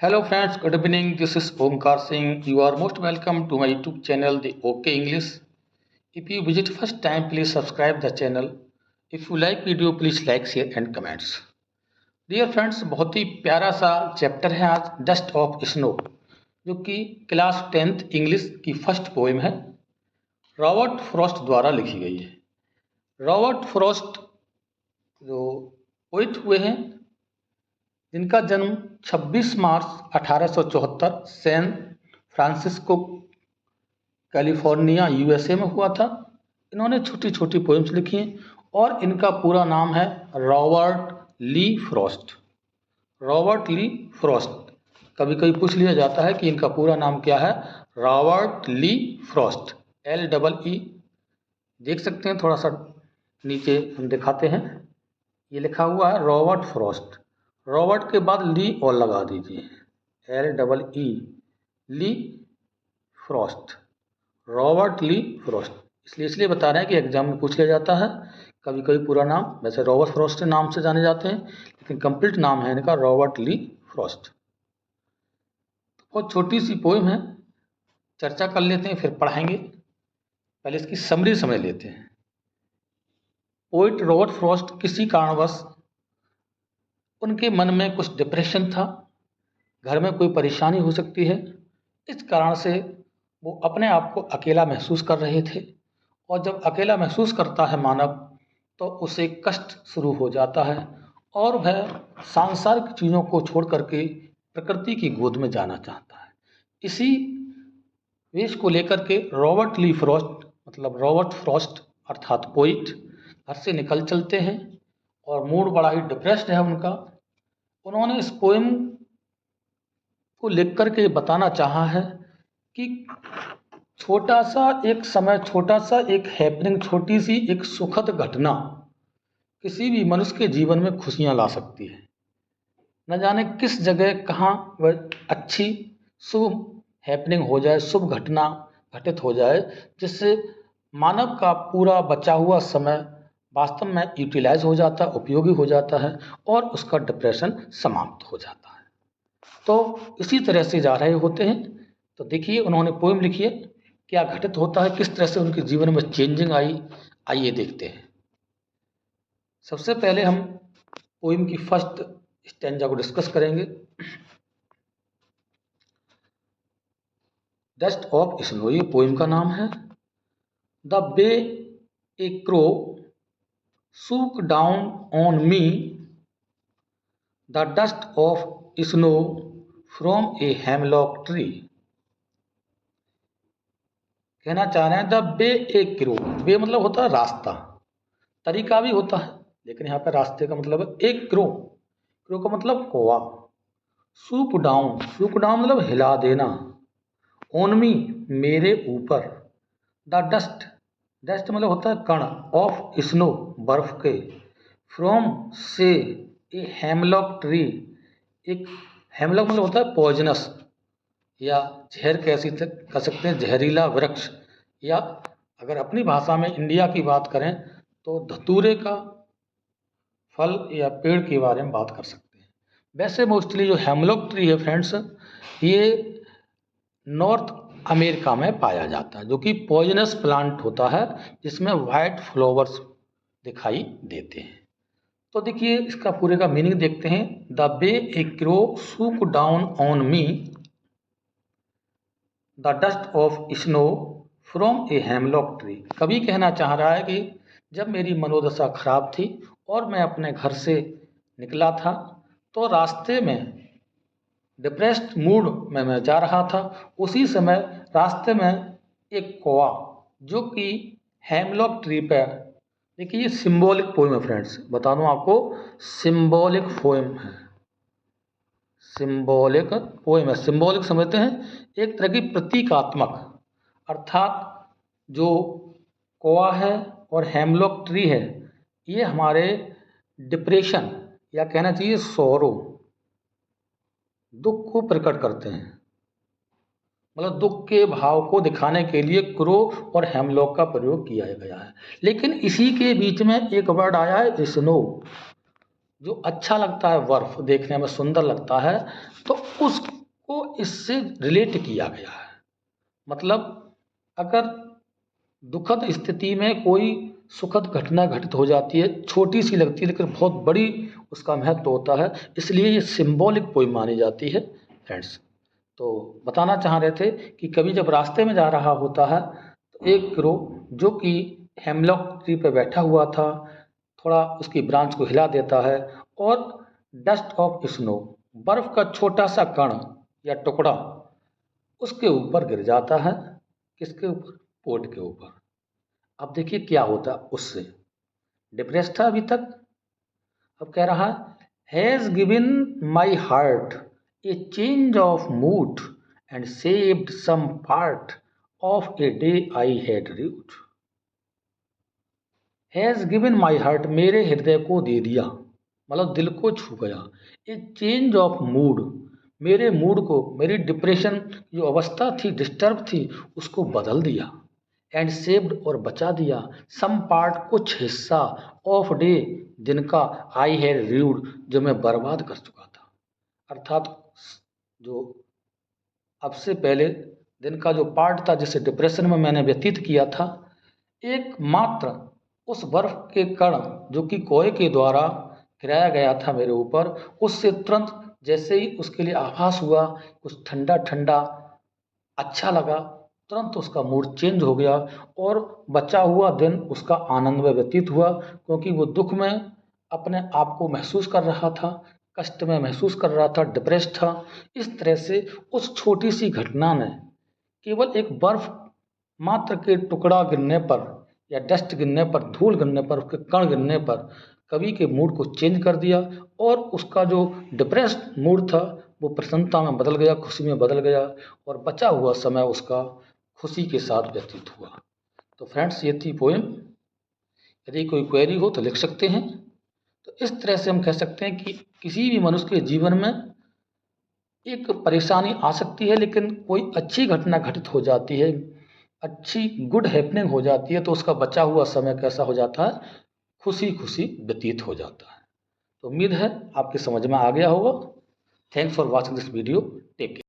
Hello friends, good evening. This is Omkar Singh. You are most welcome to my YouTube channel, The OK English. If you visit first time, please subscribe the channel. If you like video, please like, share and comments. Dear friends, बहुत ही प्यारा सा chapter है आज, dust of snow, जो कि class 10th English की first poem है, रॉबर्ट फ्रॉस्ट द्वारा लिखी गई है। रॉबर्ट फ्रॉस्ट जो पोइट हुए हैं, जिनका जन्म 26 मार्च 1874 सैन फ्रांसिस्को कैलिफोर्निया यूएसए में हुआ था। इन्होंने छोटी छोटी पोएम्स लिखी हैं और इनका पूरा नाम है रॉबर्ट ली फ्रॉस्ट। रॉबर्ट ली फ्रॉस्ट। कभी कभी पूछ लिया जाता है कि इनका पूरा नाम क्या है। रॉबर्ट ली फ्रॉस्ट, LEE। देख सकते हैं, थोड़ा सा नीचे हम दिखाते हैं, ये लिखा हुआ है रॉबर्ट फ्रॉस्ट। रॉबर्ट के बाद ली और लगा दीजिए, LEE, ली फ्रॉस्ट, रॉबर्ट ली फ्रॉस्ट। इसलिए बता रहे हैं कि एग्जाम में पूछ लिया जाता है कभी कभी पूरा नाम। वैसे रॉबर्ट फ्रॉस्ट के नाम से जाने जाते हैं, लेकिन कंप्लीट नाम है इनका रॉबर्ट ली फ्रॉस्ट। बहुत छोटी सी पोएम है, चर्चा कर लेते हैं फिर पढ़ाएंगे। पहले इसकी समरी समझ लेते हैं। पोइट रॉबर्ट फ्रॉस्ट किसी कारणवश उनके मन में कुछ डिप्रेशन था, घर में कोई परेशानी हो सकती है, इस कारण से वो अपने आप को अकेला महसूस कर रहे थे। और जब अकेला महसूस करता है मानव, तो उसे कष्ट शुरू हो जाता है और वह सांसारिक चीज़ों को छोड़ करके प्रकृति की गोद में जाना चाहता है। इसी वेश को लेकर के रॉबर्ट ली फ्रॉस्ट, मतलब रॉबर्ट फ्रॉस्ट अर्थात पोइट, घर से निकल चलते हैं और मूड बड़ा ही डिप्रेस्ड है उनका। उन्होंने इस पोएम को लिख कर के बताना चाहा है कि छोटा सा एक समय, छोटा सा एक हैपनिंग, छोटी सी एक सुखद घटना किसी भी मनुष्य के जीवन में खुशियां ला सकती है। न जाने किस जगह कहाँ वह अच्छी शुभ हैपनिंग हो जाए, शुभ घटना घटित हो जाए, जिससे मानव का पूरा बचा हुआ समय वास्तव में यूटिलाइज हो जाता है, उपयोगी हो जाता है और उसका डिप्रेशन समाप्त हो जाता है। तो इसी तरह से जा रहे होते हैं। तो देखिए उन्होंने पोएम लिखी है, क्या घटित होता है, किस तरह से उनके जीवन में चेंजिंग आई, आइए देखते हैं। सबसे पहले हम पोएम की फर्स्ट स्टैंजा को डिस्कस करेंगे। डस्ट ऑफ स्नो, ये पोएम का नाम है। The way a crow shook down on me, the dust of snow from a hemlock tree. कहना चाह रहे हैं द वे ए क्रो, वे मतलब होता है रास्ता, तरीका भी होता है, लेकिन यहाँ पर रास्ते का मतलब है एक क्रो। क्रो का मतलब कौवा। सूप डाउन, सूप डाउन मतलब हिला देना। ऑन मी, मेरे ऊपर। द डस्ट, डस्ट मतलब होता है कण, ऑफ स्नो, बर्फ के। फ्रॉम से, ए हेमलॉक ट्री, एक हेमलॉक मतलब होता है पॉइजनस या जहर कह सकते हैं, जहरीला वृक्ष, या अगर अपनी भाषा में इंडिया की बात करें तो धतूरे का फल या पेड़ के बारे में बात कर सकते हैं। वैसे मोस्टली जो हेमलॉक ट्री है फ्रेंड्स, ये नॉर्थ अमेरिका में पाया जाता है, जो कि पॉइजनस प्लांट होता है, जिसमें वाइट फ्लावर्स दिखाई देते हैं। तो देखिए इसका पूरे का मीनिंग देखते हैं। The way a crow shook down on me, the dust of snow from a hemlock tree. कवि कहना चाह रहा है कि जब मेरी मनोदशा खराब थी और मैं अपने घर से निकला था, तो रास्ते में डिप्रेस्ड मूड में मैं जा रहा था। उसी समय रास्ते में एक कौवा, जो कि हेमलॉक ट्री पर, देखिए ये सिंबॉलिक पोएम है फ्रेंड्स, बता दूं आपको, सिंबॉलिक पोएम है, सिंबॉलिक पोएम है। सिंबॉलिक समझते हैं, एक तरह की प्रतीकात्मक, अर्थात जो कौवा है और हेमलॉक ट्री है, ये हमारे डिप्रेशन या कहना चाहिए सौरो, दुख को प्रकट करते हैं। मतलब दुख के भाव को दिखाने के लिए क्रो और हेमलॉक का प्रयोग किया गया है। लेकिन इसी के बीच में एक वर्ड आया है स्नो। जो अच्छा लगता है, बर्फ देखने में सुंदर लगता है, तो उसको इससे रिलेट किया गया है। मतलब अगर दुखद स्थिति में कोई सुखद घटना घटित हो जाती है, छोटी सी लगती है लेकिन बहुत बड़ी उसका महत्व होता है, इसलिए ये सिंबॉलिक पोइम मानी जाती है फ्रेंड्स। तो बताना चाह रहे थे कि कभी जब रास्ते में जा रहा होता है तो एक क्रो जो कि हेमलॉक ट्री पे बैठा हुआ था, थोड़ा उसकी ब्रांच को हिला देता है और डस्ट ऑफ स्नो, बर्फ का छोटा सा कण या टुकड़ा उसके ऊपर गिर जाता है। किसके ऊपर? पोट के ऊपर। अब देखिए क्या होता है उससे। डिप्रेस था अभी तक, अब कह रहा has given my heart a change of mood and saved some part of a day I had read. Has given my heart, मेरे हृदय को दे दिया, मतलब दिल को छू गया। ए चेंज ऑफ मूड, मेरे मूड को, मेरी डिप्रेशन जो अवस्था थी, डिस्टर्ब थी, उसको बदल दिया। एंड सेव्ड, और बचा दिया। सम पार्ट, कुछ हिस्सा, ऑफ डे, दिन का, आई हैड रूड, जो मैं बर्बाद कर चुका था। अर्थात जो अब से पहले दिन का जो पार्ट था जिसे डिप्रेशन में मैंने व्यतीत किया था, एकमात्र उस बर्फ के कण जो कि कोए के द्वारा गिराया गया था मेरे ऊपर, उससे तुरंत जैसे ही उसके लिए आभास हुआ, कुछ ठंडा ठंडा अच्छा लगा, तुरंत उसका मूड चेंज हो गया और बचा हुआ दिन उसका आनंद में व्यतीत हुआ, क्योंकि वो दुख में अपने आप को महसूस कर रहा था, कष्ट में महसूस कर रहा था, डिप्रेस था। इस तरह से उस छोटी सी घटना ने, केवल एक बर्फ मात्र के टुकड़ा गिरने पर या डस्ट गिरने पर, धूल गिरने पर, उसके कण गिरने पर कवि के मूड को चेंज कर दिया और उसका जो डिप्रेस्ड मूड था वो प्रसन्नता में बदल गया, खुशी में बदल गया और बचा हुआ समय उसका खुशी के साथ व्यतीत हुआ। तो फ्रेंड्स, ये थी पोएम। यदि कोई क्वेरी हो तो लिख सकते हैं। तो इस तरह से हम कह सकते हैं कि किसी भी मनुष्य के जीवन में एक परेशानी आ सकती है, लेकिन कोई अच्छी घटना घटित हो जाती है, अच्छी गुड हैपनिंग हो जाती है, तो उसका बचा हुआ समय कैसा हो जाता है? खुशी खुशी व्यतीत हो जाता है। तो उम्मीद है आपके समझ में आ गया होगा। Thanks for watching this video. Take care.